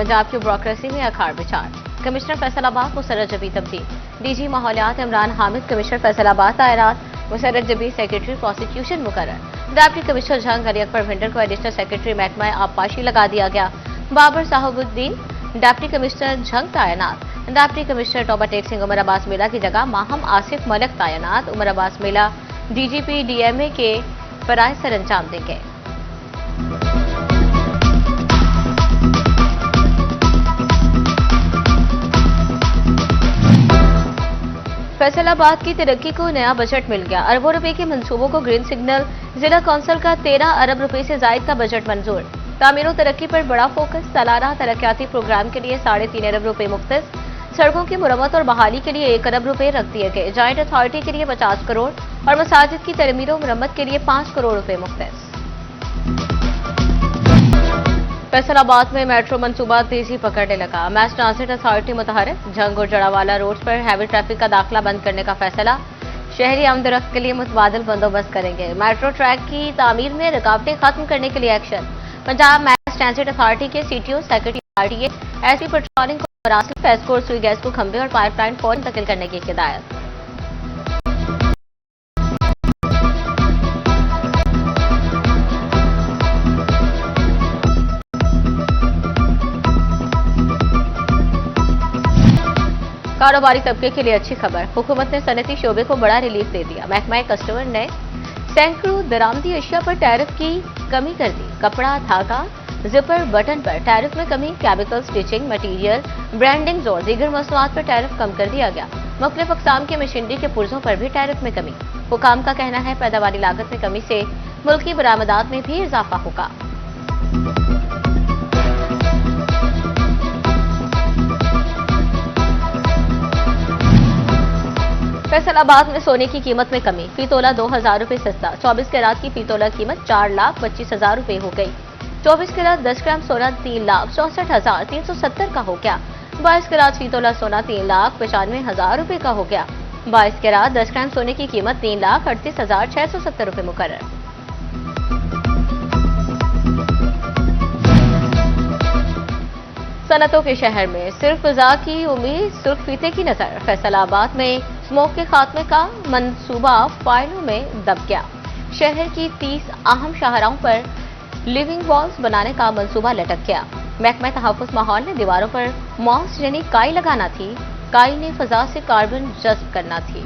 पंजाब की ब्यूरोक्रेसी में अखाड़ विचार। कमिश्नर फैसलाबाद मुसर्रत जबी तब्दील। डीजी माहौलियात इमरान हामिद कमिश्नर फैसलाबाद तैनात। मुसर्रत जबी सेक्रेटरी प्रोसिक्यूशन मुकर्रर। डिप्टी कमिश्नर जंग अली अकबर भिंडर को एडिशनल सेक्रेटरी महकमा आबपाशी लगा दिया गया। बाबर साहबुद्दीन डिप्टी कमिश्नर जंग तैनात। डिप्टी कमिश्नर टोबा टेक सिंह उमर अब्बास मेला की जगह माहम आसिफ मलिक तैनात। उमर अब्बास मेला डीजीपी डीएमए के फराइज सर अंजाम देंगे। फैसलाबाद की तरक्की को नया बजट मिल गया। अरबों रुपए के मंसूबों को ग्रीन सिग्नल। जिला कौंसिल का 13 अरब रुपए से जायद का बजट मंजूर। तामीर और तरक्की पर बड़ा फोकस। सालाना तरक्याती प्रोग्राम के लिए 3.5 अरब रुपए मुख्तस। सड़कों की मुरम्मत और बहाली के लिए 1 अरब रुपए रख दिए गए। जॉइंट अथॉरिटी के लिए 50 करोड़ और मसाजिद की तरमीर और मुरम्मत के लिए 5 करोड़ रुपए मुख्तस। फैसलाबाद में मेट्रो मंसूबा तेजी पकड़ने लगा। मैस ट्रांसिट अथॉरिटी मुतहरक। जंग और जड़ावाला रोड पर हैवी ट्रैफिक का दाखिला बंद करने का फैसला। शहरी आमदरफ्त के लिए मुतबादिल बंदोबस्त करेंगे। मेट्रो ट्रैक की तामीर में रुकावटें खत्म करने के लिए action. Punjab mass transit authority के CTO secretary RTA SP patrolling को मरासिल फेस्को और सुई गैस को खंभे और पाइपलाइन फौरन मुंतकिल करने की हिदायत। कारोबारी तबके के लिए अच्छी खबर। हुकूमत ने सनती शोबे को बड़ा रिलीफ दे दिया। महकमा कस्टमर ने सैकड़ों दरामदी अशिया पर टैरिफ की कमी कर दी। कपड़ा, धागा, जिपर, बटन पर टैरिफ में कमी। केमिकल, स्टिचिंग मटीरियल, ब्रांडिंग और दीगर मसनूआत पर टैरिफ कम कर दिया गया। मुख्तलिफ अक़साम के मशीनरी के पुर्जों पर भी टैरिफ में कमी। हुकाम का कहना है पैदावारी लागत में कमी से मुल्की बरामदात में भी इजाफा होगा। फैसलाबाद में सोने की कीमत में कमी। फी तोला 2000 रुपए सस्ता। 24 कैरात की फी तोला कीमत 4,25,000 रुपए हो गई। 24 कैरात 10 ग्राम सोना 3,64,370 का हो गया। 22 कैरात फी तोला सोना 3,95,000 रुपए का हो गया। 22 कैरात 10 ग्राम सोने की कीमत 3,38,670 रुपए मुकर्रर। सनतों के शहर में सिर्फ फिजा की उम्मीद, सुर्ख फीते की नजर। फैसलाबाद में स्मोक के खात्मे का मंसूबा फाइलों में दब गया। शहर की 30 अहम शाहराहों पर लिविंग वॉल्स बनाने का मंसूबा लटक गया। महकमा तहफ़्फ़ुज़ माहौल ने दीवारों पर मॉस यानी काई लगाना थी। काई ने फजा से कार्बन जज्ब करना थी।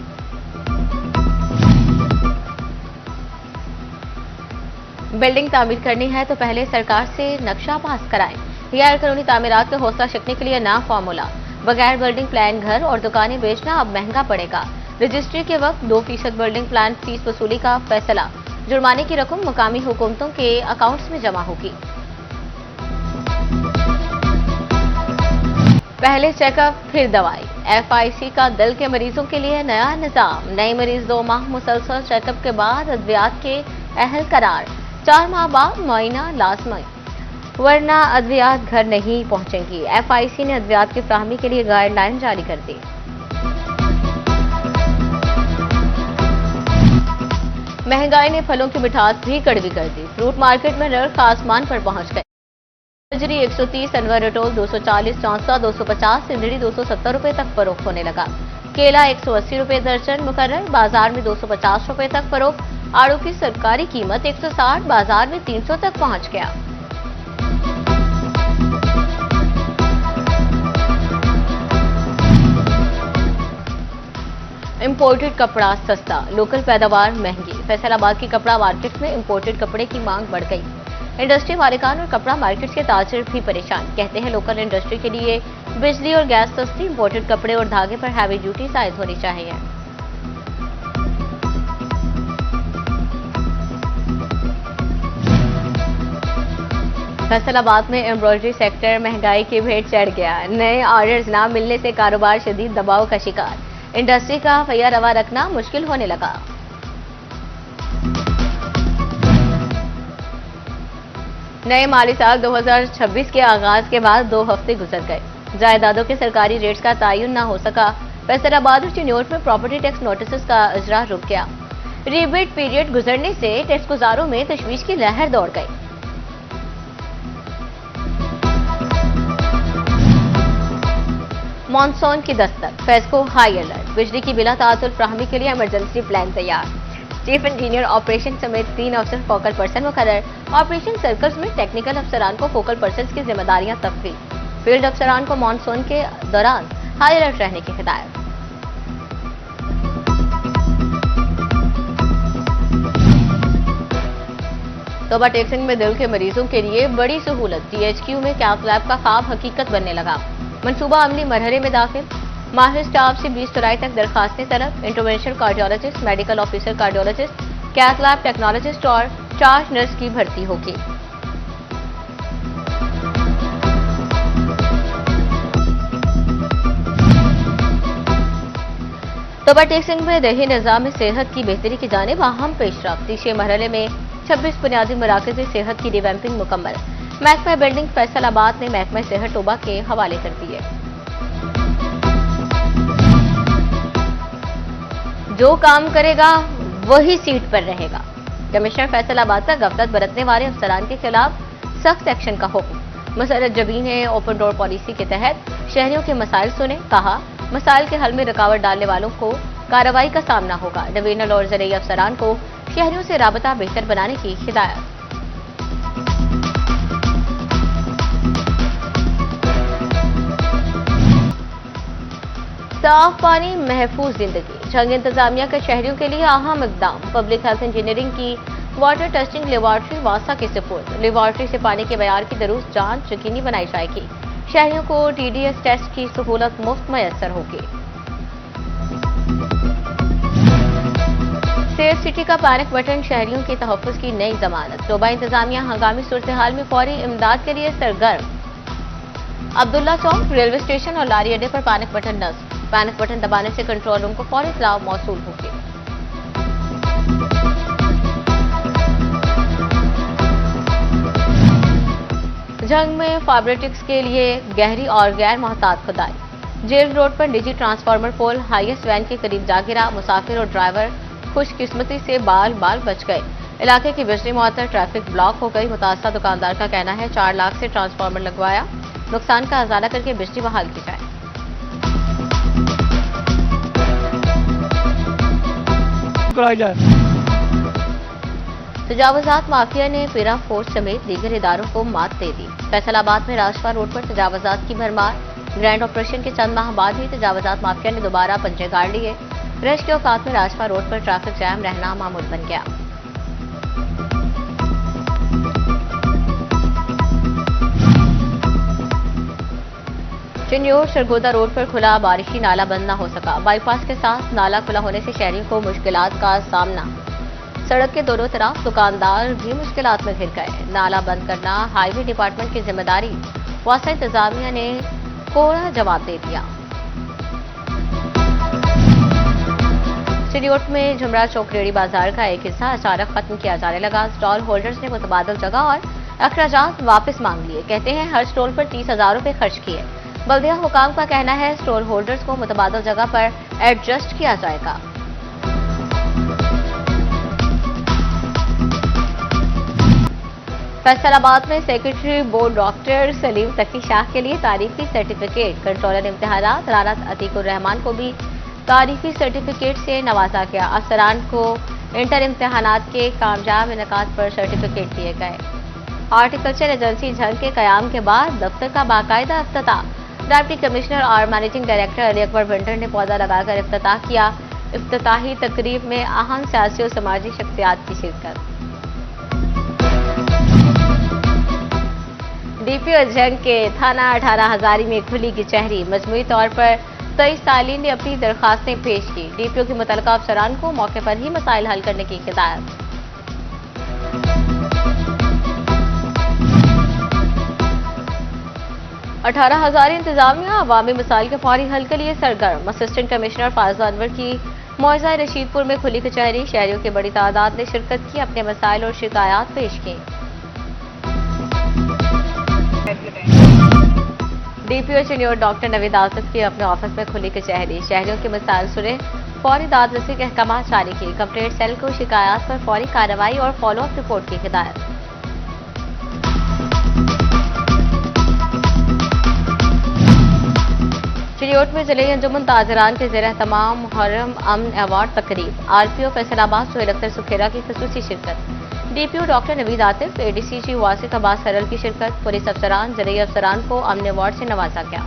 बिल्डिंग तामीर करनी है तो पहले सरकार से नक्शा पास कराएं। गैर कानूनी तामीरात के हौसला शिकने के लिए नया फार्मूला। बगैर बिल्डिंग प्लान घर और दुकानें बेचना अब महंगा पड़ेगा। रजिस्ट्री के वक्त 2% बिल्डिंग प्लान फीस वसूली का फैसला। जुर्माने की रकम मुकामी हुकूमतों के अकाउंट्स में जमा होगी। पहले चेकअप फिर दवाई। FIC का दिल के मरीजों के लिए नया निजाम। नए मरीज 2 माह मुसलसल चेकअप के बाद अद्वियात के अहल करार। 4 माह बाद मुआयना लाजमी, वरना अद्वियात घर नहीं पहुंचेंगी। FIC ने अद्वियात की फ्राहमी के लिए गाइडलाइन जारी कर दी। महंगाई ने फलों की मिठास भी कड़वी कर दी। फ्रूट मार्केट में नर्ख आसमान पर पहुंच गए। गजरी 130, अनवर रटोल 240, चौंसा 250, सिंधड़ी 270 रुपए तक फरोख्त होने लगा। केला 180 रुपए दर्जन मुकर्रर। बाजार में 250 रुपए तक फरोख्त। आड़ू की सरकारी कीमत 160, बाजार में 300 तक पहुंच गया। इंपोर्टेड कपड़ा सस्ता, लोकल पैदावार महंगी। फैसलाबाद की कपड़ा मार्केट में इंपोर्टेड कपड़े की मांग बढ़ गई। इंडस्ट्री मालिकान और कपड़ा मार्केट के ताजिर भी परेशान। कहते हैं लोकल इंडस्ट्री के लिए बिजली और गैस सस्ती, इंपोर्टेड कपड़े और धागे पर हैवी ड्यूटी आयद होनी चाहिए। फैसलाबाद में एम्ब्रॉयडरी सेक्टर महंगाई की भेंट चढ़ गया। नए ऑर्डर्स न मिलने से कारोबार शदीद दबाव का शिकार। इंडस्ट्री का फैया रवा रखना मुश्किल होने लगा। नए माली साल 2026 के आगाज के बाद 2 हफ्ते गुजर गए। जायदादों के सरकारी रेट्स का तयन न हो सका। फैसलाबाद और चिन्योट में प्रॉपर्टी टैक्स नोटिस का इजरा रुक गया। रिबेट पीरियड गुजरने से टैक्स गुजारों में तशवीश की लहर दौड़ गई। मॉनसून की दस्तक, फैज को हाई अलर्ट, बिजली की बिला तातुल फ्राहमी के लिए इमरजेंसी प्लान तैयार। चीफ इंजीनियर ऑपरेशन समेत 3 अफसर फोकल पर्सन मुकर्रर। ऑपरेशन सर्कल्स में टेक्निकल अफसरान को फोकल पर्सन की जिम्मेदारियां तफवील। फील्ड अफसरान को मॉनसून के दौरान हाई अलर्ट रहने की हिदायत। तोबा टेक्सिंग में दिल के मरीजों के लिए बड़ी सहूलत, THQ में कैथ लैब का ख्वाब हकीकत बनने लगा। मंसूबा अमली मरहले में दाखिल, माहिर स्टाफ से 20 जुलाई तक दरखास्तें तलब। Interventional cardiologist, medical officer cardiologist, cath lab technologist और चार्ज नर्स की भर्ती होगी। तोबा टेक्सिंग में देही निजाम सेहत की बेहतरी की जानिब अहम पेशरफ्त। 3 मरहले में 26 बुनियादी मराकज़ सेहत की रिवैम्पिंग मुकम्मल। महकमा बिल्डिंग फैसलाबाद ने महकमा सेहत तोबा के हवाले कर दी है। जो काम करेगा वही सीट पर रहेगा। कमिश्नर फैसलाबाद का गफलत बरतने वाले अफसरान के खिलाफ सख्त एक्शन का हुक्म। मुसर्रत जबी ने ओपन डोर पॉलिसी के तहत शहरियों के मसाइल सुने, कहा मसाइल के हल में रुकावट डालने वालों को कार्रवाई का सामना होगा। डिवीजनल और ज़रूरी अफसरान को शहरियों से राबता बेहतर बनाने की हिदायत। साफ पानी महफूज जिंदगी, झंग इंतजामिया का शहरियों के लिए अहम इकदाम। पब्लिक हेल्थ इंजीनियरिंग की वाटर टेस्टिंग लेबॉर्ट्री वासा के सुपुर्द। लेबॉर्ट्री से पानी के मयार की दुरुस्त जांच यकीनी बनाई जाएगी। शहरियों को TDS टेस्ट की सहूलत मुफ्त मैसर होगी। सेफ सिटी का पैनिक बटन, शहरियों के तहफ़्फ़ुज़ की नई जमानत। तोबा इंतजामिया हंगामी सूरत हाल में फौरी इमदाद के लिए सरगर्म। अब्दुल्ला चौक, रेलवे स्टेशन और लारी अड्डे पर पैनिक बटन नस्ब। पैनिक बटन दबाने से कंट्रोल रूम को फौरी इत्तला मौसूल होगी। जंग में फाइब्रेटिक्स के लिए गहरी और गैर मोहतात खुदाई। जेल रोड पर निजी ट्रांसफार्मर पोल हाईएस्ट वैन के करीब जा गिरा। मुसाफिर और ड्राइवर खुशकिस्मती से बाल बच गए। इलाके की बिजली मुअत्तल, ट्रैफिक ब्लॉक हो गई। मुतासरा दुकानदार का कहना है 4 लाख से ट्रांसफार्मर लगवाया, नुकसान का अजाला करके बिजली बहाल की जाए। तजावजात माफिया ने पीरा फोर्स समेत दीगर इदारों को मात दे दी। फैसलाबाद में राजपा रोड पर तजावजात की भरमार। ग्रैंड ऑपरेशन के चंद माह बाद ही तजावजात माफिया ने दोबारा पंजे गाड़ लिए। रश के औकात में राजपा रोड पर ट्रैफिक जैम रहना मामूल बन गया। चिन्योर सरगोदा रोड पर खुला बारिशी नाला बंद न हो सका। बाईपास के साथ नाला खुला होने से शहरियों को मुश्किलात का सामना। सड़क के दोनों तरफ दुकानदार भी मुश्किलात में घिर गए। नाला बंद करना हाईवे डिपार्टमेंट की जिम्मेदारी, वासा इंतजामिया ने कोरा जवाब दे दिया। चिन्योट में झुमरा चौक रेड़ी बाजार का एक हिस्सा अचानक खत्म किया जाने लगा। स्टॉल होल्डर्स ने मुतबादल जगह और अखराजात वापस मांग लिए। कहते हैं हर स्टॉल पर 30,000 रुपए खर्च किए। बल्दिया हुकाम का कहना है स्टॉल होल्डर्स को मुतबादल जगह पर एडजस्ट किया जाएगा। फैसलाबाद में सेक्रेटरी बोर्ड डॉक्टर सलीम तकी शाह के लिए तारीखी सर्टिफिकेट। कंट्रोलर इम्तिहानात राना अतीकुर रहमान को भी तारीखी सर्टिफिकेट से नवाजा गया। अफसरान को इंटर इम्तिहानात के कामयाब इनकाद पर सर्टिफिकेट दिए गए। हॉर्टिकल्चर एजेंसी झंग के कयाम के बाद दफ्तर का बाकायदा इफ्तिताह। डिप्टी कमिश्नर और managing director Ali Akbar winter ने पौधा लगाकर इफ्तिताह किया। इफ्तिताही तकरीब में अहम सियासी और समाजी शख्सियात की शिरकत। DPO झंग के थाना 18 हजारी में खुली कचहरी। मजमूई तौर पर 23 सालीन ने अपनी दरखास्तें पेश की। DPO के मुतल्लिका अफसरान को मौके पर ही मसाइल हल करने की हिदायत। 18 हजारी इंतजामिया अवामी मसाइल के फौरी हल के लिए सरगर्म। असिस्टेंट कमिश्नर फायजा अनवर की मौजा रशीदपुर में खुली कचहरी। शहरियों की बड़ी तादाद ने शिरकत की, अपने मसाइल और शिकायत पेश की। DPO चिन्योर डॉक्टर नवीद आसफ की अपने ऑफिस में खुली कचहरी। शहरियों के मसाइल सुने, फौरी दाद रसी के अहकाम जारी किए। कंप्लेंट सेल को शिकायत पर फौरी कार्रवाई और फॉलोअप रिपोर्ट की हिदायत। चिड़ियोट में जिले अंजुमन ताजरान के ज़ेर तमाम मुहर्रम अमन अवार्ड तकरीब, आरपीओ फैसलाबाद सुहेल अख्तर सुखेरा की खसूसी शिरकत, डीपीओ डॉक्टर नवीद आतिफ, एडीसीजी वासिक अब्बास सरल की शिरकत, पुलिस अफसरान ज़रिए अफसरान को अमन अवार्ड से नवाजा गया।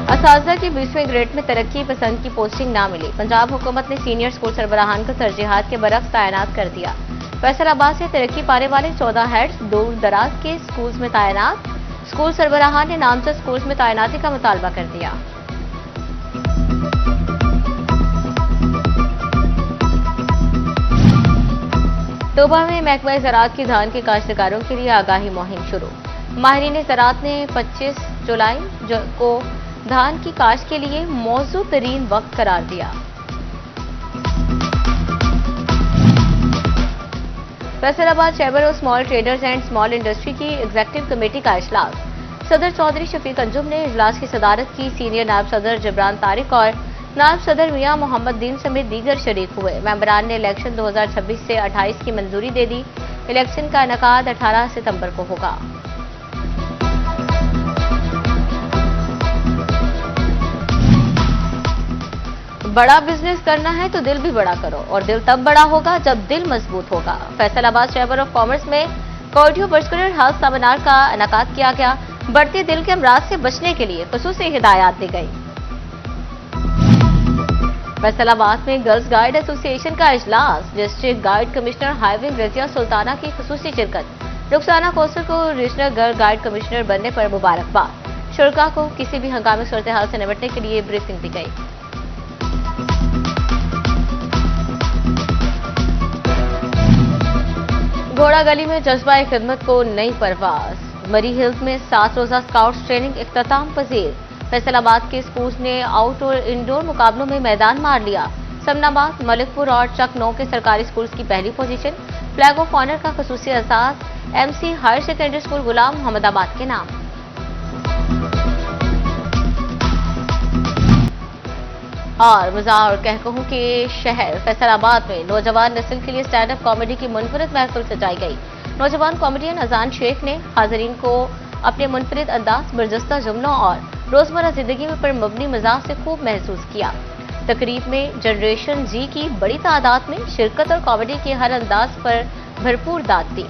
असातिज़ा की 20वें ग्रेड में तरक्की पसंद की पोस्टिंग ना मिली, पंजाब हुकूमत ने सीनियर स्कूल सरबराहान को तरजीहात के बरक्स तैनात कर दिया। फैसलाबाद से तरक्की पाने वाले 14 हेड्स दूर दराज के स्कूल्स में तैनात, स्कूल सरबराहान ने नामजद स्कूल्स में तैनाती का मुतालबा कर दिया। तोबा में महकमा ज़राअत की धान के काश्तकारों के लिए आगाही मुहिम शुरू, माहिरीन ज़राअत ने 25 जुलाई को धान की काश्त के लिए मौजूद तरीन वक्त करार दिया। Faisalabad chamber of small traders and small industry की एग्जीक्यूटिव कमेटी का इजलास, सदर चौधरी शफीक अंजुम ने इजलास की सदारत की, सीनियर नायब सदर जबरान तारिक और नायब सदर मियां मोहम्मद दीन समेत दीगर शरीक हुए। मेंबरान ने इलेक्शन 2026 से 28 की मंजूरी दे दी, इलेक्शन का इनेकाद 18 सितंबर को होगा। बड़ा बिजनेस करना है तो दिल भी बड़ा करो, और दिल तब बड़ा होगा जब दिल मजबूत होगा। फैसलाबाद चैम्बर ऑफ कॉमर्स में कार्डियोवास्कुलर हेल्थ सेमिनार का इनेकाद किया गया, बढ़ते दिल के अमराज से बचने के लिए खुसूसी हिदायत दी गई। फैसलाबाद में गर्ल्स गाइड एसोसिएशन का इजलास, district guide commissioner highway Razia Sultana की खुसूसी शिरकत, रुखसाना कौसर को रीजनल गर्ल गाइड कमिश्नर बनने पर मुबारकबाद, शुरका को किसी भी हंगामी सूरत हाल से निपटने के लिए ब्रीफिंग दी गई। घोड़ा गली में जज्बा खिदमत को नई परवाज, मरी हिल्स में 7 रोजा स्काउट्स ट्रेनिंग इख्तिताम पजीर, फैसलाबाद के स्कूल्स ने आउट और इंडोर मुकाबलों में मैदान मार लिया। समनाबाद, मलिकपुर और चक 9 के सरकारी स्कूल्स की पहली पोजीशन, फ्लैग ऑफ ऑनर का खसूसी एहसास एमसी हायर सेकेंडरी स्कूल गुलाम मोहम्मदाबाद के नाम। और मज़ार कहकहू के शहर फैसलाबाद में नौजवान नस्ल के लिए स्टैंड अप कॉमेडी की मुनफरिद महफिल सजाई गई। नौजवान कॉमेडियन अजान शेख ने हाजरीन को अपने मुनफरिद अंदाज, बरजस्ता जुमलों और रोजमर्रा जिंदगी पर मबनी मजाक से खूब महसूस किया। तकरीब में जनरेशन जी की बड़ी तादाद में शिरकत और कॉमेडी के हर अंदाज पर भरपूर दाद दी।